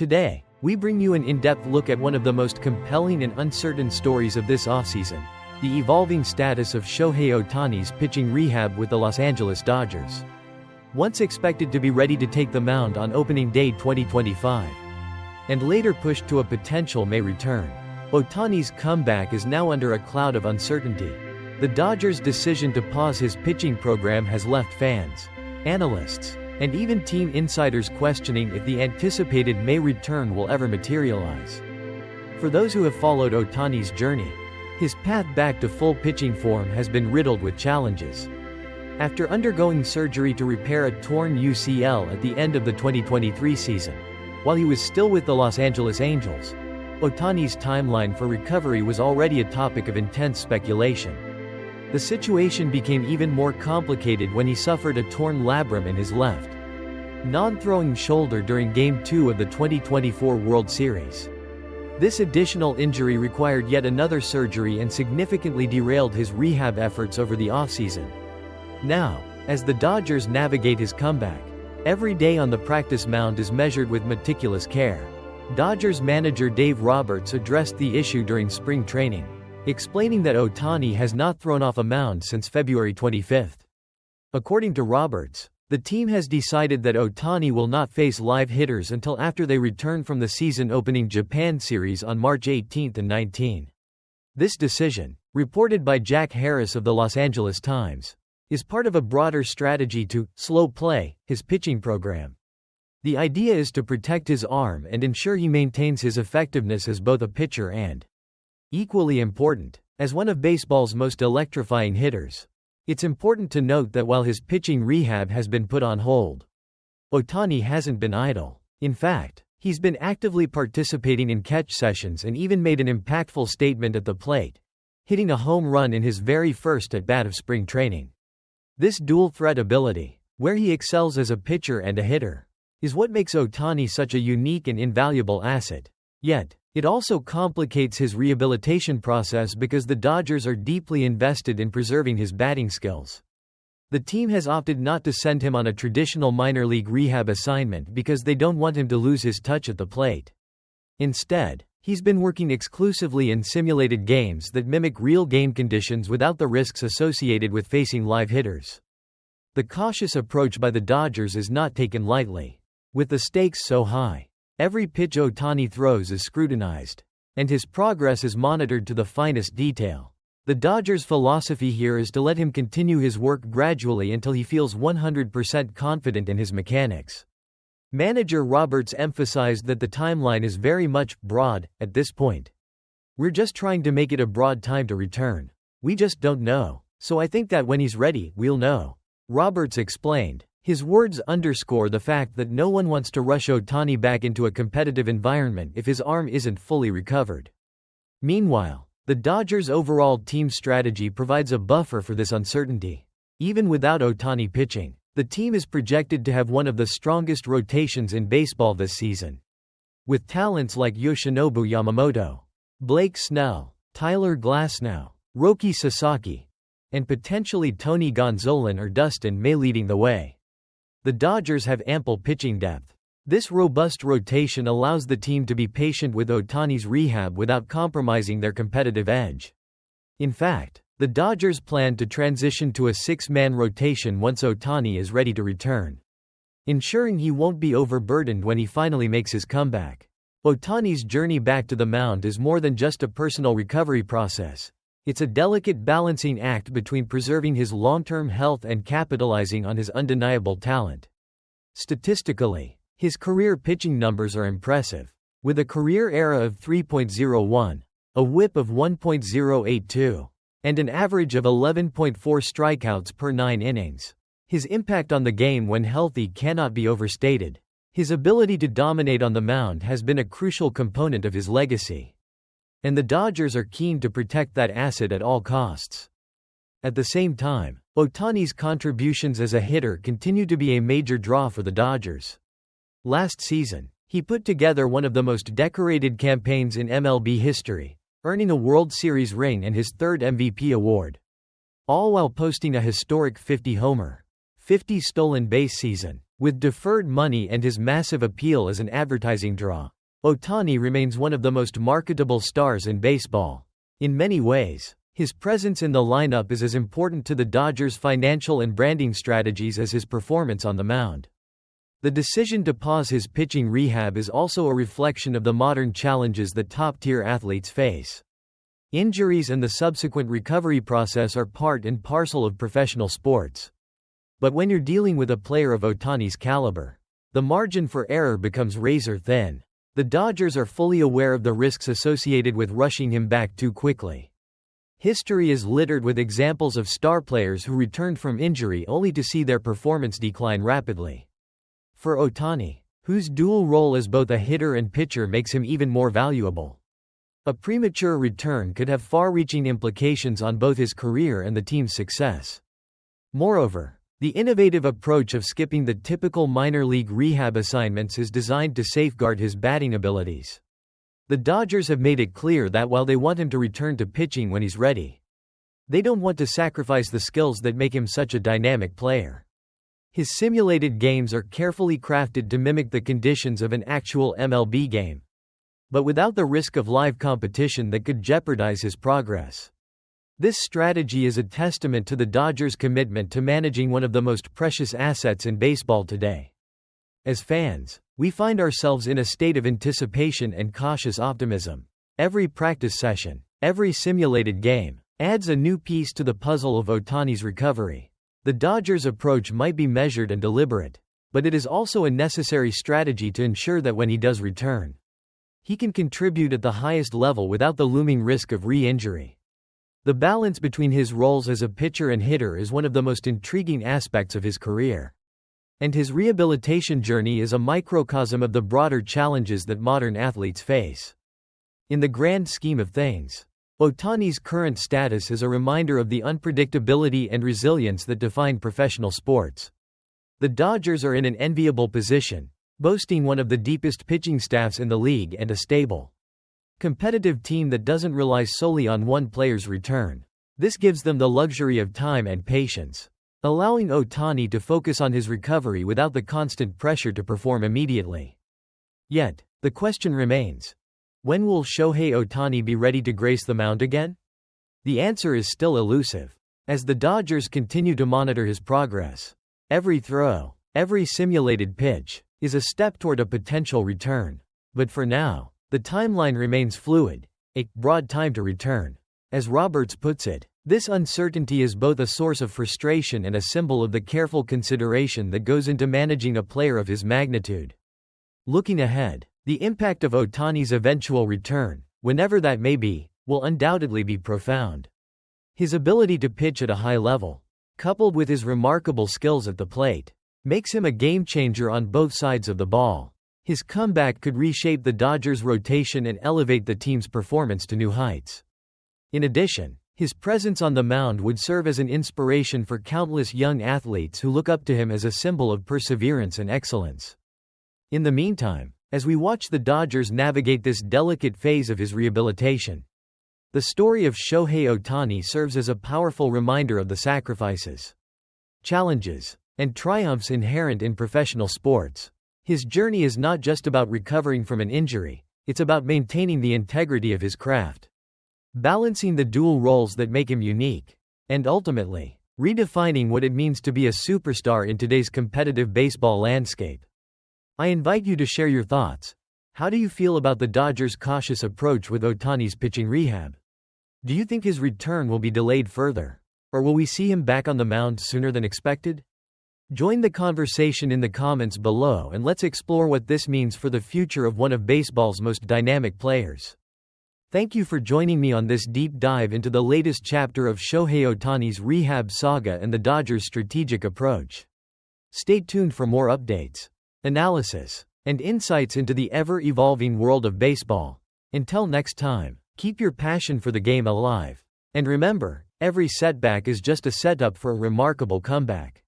Today, we bring you an in-depth look at one of the most compelling and uncertain stories of this offseason, the evolving status of Shohei Ohtani's pitching rehab with the Los Angeles Dodgers. Once expected to be ready to take the mound on opening day 2025, and later pushed to a potential May return, Ohtani's comeback is now under a cloud of uncertainty. The Dodgers' decision to pause his pitching program has left fans, analysts, and even team insiders questioning if the anticipated May return will ever materialize. For those who have followed Ohtani's journey, his path back to full pitching form has been riddled with challenges. After undergoing surgery to repair a torn UCL at the end of the 2023 season, while he was still with the Los Angeles Angels, Ohtani's timeline for recovery was already a topic of intense speculation. The situation became even more complicated when he suffered a torn labrum in his left non-throwing shoulder during Game 2 of the 2024 World Series. This additional injury required yet another surgery and significantly derailed his rehab efforts over the offseason. Now, as the Dodgers navigate his comeback, every day on the practice mound is measured with meticulous care. Dodgers manager Dave Roberts addressed the issue during spring training, explaining that Ohtani has not thrown off a mound since February 25. According to Roberts, the team has decided that Ohtani will not face live hitters until after they return from the season-opening Japan series on March 18 and 19. This decision, reported by Jack Harris of the Los Angeles Times, is part of a broader strategy to slow play his pitching program. The idea is to protect his arm and ensure he maintains his effectiveness as both a pitcher and, equally important, as one of baseball's most electrifying hitters. It's important to note that while his pitching rehab has been put on hold, Ohtani hasn't been idle. In fact, he's been actively participating in catch sessions and even made an impactful statement at the plate, hitting a home run in his very first at-bat of spring training. This dual-threat ability, where he excels as a pitcher and a hitter, is what makes Ohtani such a unique and invaluable asset. Yet, it also complicates his rehabilitation process because the Dodgers are deeply invested in preserving his batting skills. The team has opted not to send him on a traditional minor league rehab assignment because they don't want him to lose his touch at the plate. Instead, he's been working exclusively in simulated games that mimic real game conditions without the risks associated with facing live hitters. The cautious approach by the Dodgers is not taken lightly. With the stakes so high, every pitch Ohtani throws is scrutinized, and his progress is monitored to the finest detail. The Dodgers' philosophy here is to let him continue his work gradually until he feels 100% confident in his mechanics. Manager Roberts emphasized that the timeline is very much broad at this point. "We're just trying to make it a broad time to return. We just don't know. So I think that when he's ready, we'll know," Roberts explained. His words underscore the fact that no one wants to rush Ohtani back into a competitive environment if his arm isn't fully recovered. Meanwhile, the Dodgers' overall team strategy provides a buffer for this uncertainty. Even without Ohtani pitching, the team is projected to have one of the strongest rotations in baseball this season. With talents like Yoshinobu Yamamoto, Blake Snell, Tyler Glasnow, Roki Sasaki, and potentially Tony Gonzalez or Dustin May leading the way, the Dodgers have ample pitching depth. This robust rotation allows the team to be patient with Ohtani's rehab without compromising their competitive edge. In fact, the Dodgers plan to transition to a six-man rotation once Ohtani is ready to return, ensuring he won't be overburdened when he finally makes his comeback. Ohtani's journey back to the mound is more than just a personal recovery process. It's a delicate balancing act between preserving his long-term health and capitalizing on his undeniable talent. Statistically, his career pitching numbers are impressive. With a career ERA of 3.01, a WHIP of 1.082, and an average of 11.4 strikeouts per 9 innings, his impact on the game when healthy cannot be overstated. His ability to dominate on the mound has been a crucial component of his legacy, and the Dodgers are keen to protect that asset at all costs. At the same time, Ohtani's contributions as a hitter continue to be a major draw for the Dodgers. Last season, he put together one of the most decorated campaigns in MLB history, earning a World Series ring and his third MVP award, all while posting a historic 50-homer, 50 stolen base season. With deferred money and his massive appeal as an advertising draw, Ohtani remains one of the most marketable stars in baseball. In many ways, his presence in the lineup is as important to the Dodgers' financial and branding strategies as his performance on the mound. The decision to pause his pitching rehab is also a reflection of the modern challenges that top-tier athletes face. Injuries and the subsequent recovery process are part and parcel of professional sports. But when you're dealing with a player of Ohtani's caliber, the margin for error becomes razor-thin. The Dodgers are fully aware of the risks associated with rushing him back too quickly. History is littered with examples of star players who returned from injury only to see their performance decline rapidly. For Ohtani, whose dual role as both a hitter and pitcher makes him even more valuable, a premature return could have far-reaching implications on both his career and the team's success. Moreover, the innovative approach of skipping the typical minor league rehab assignments is designed to safeguard his batting abilities. The Dodgers have made it clear that while they want him to return to pitching when he's ready, they don't want to sacrifice the skills that make him such a dynamic player. His simulated games are carefully crafted to mimic the conditions of an actual MLB game, but without the risk of live competition that could jeopardize his progress. This strategy is a testament to the Dodgers' commitment to managing one of the most precious assets in baseball today. As fans, we find ourselves in a state of anticipation and cautious optimism. Every practice session, every simulated game, adds a new piece to the puzzle of Ohtani's recovery. The Dodgers' approach might be measured and deliberate, but it is also a necessary strategy to ensure that when he does return, he can contribute at the highest level without the looming risk of re-injury. The balance between his roles as a pitcher and hitter is one of the most intriguing aspects of his career. And his rehabilitation journey is a microcosm of the broader challenges that modern athletes face. In the grand scheme of things, Ohtani's current status is a reminder of the unpredictability and resilience that define professional sports. The Dodgers are in an enviable position, boasting one of the deepest pitching staffs in the league and a stable, competitive team that doesn't rely solely on one player's return. This gives them the luxury of time and patience, allowing Ohtani to focus on his recovery without the constant pressure to perform immediately. Yet, the question remains: when will Shohei Ohtani be ready to grace the mound again? The answer is still elusive, as the Dodgers continue to monitor his progress. Every throw, every simulated pitch, is a step toward a potential return. But for now, the timeline remains fluid, a broad time to return. As Roberts puts it, this uncertainty is both a source of frustration and a symbol of the careful consideration that goes into managing a player of his magnitude. Looking ahead, the impact of Ohtani's eventual return, whenever that may be, will undoubtedly be profound. His ability to pitch at a high level, coupled with his remarkable skills at the plate, makes him a game-changer on both sides of the ball. His comeback could reshape the Dodgers' rotation and elevate the team's performance to new heights. In addition, his presence on the mound would serve as an inspiration for countless young athletes who look up to him as a symbol of perseverance and excellence. In the meantime, as we watch the Dodgers navigate this delicate phase of his rehabilitation, the story of Shohei Ohtani serves as a powerful reminder of the sacrifices, challenges, and triumphs inherent in professional sports. His journey is not just about recovering from an injury, it's about maintaining the integrity of his craft, balancing the dual roles that make him unique, and ultimately, redefining what it means to be a superstar in today's competitive baseball landscape. I invite you to share your thoughts. How do you feel about the Dodgers' cautious approach with Ohtani's pitching rehab? Do you think his return will be delayed further? Or will we see him back on the mound sooner than expected? Join the conversation in the comments below and let's explore what this means for the future of one of baseball's most dynamic players. Thank you for joining me on this deep dive into the latest chapter of Shohei Ohtani's rehab saga and the Dodgers' strategic approach. Stay tuned for more updates, analysis, and insights into the ever-evolving world of baseball. Until next time, keep your passion for the game alive. And remember, every setback is just a setup for a remarkable comeback.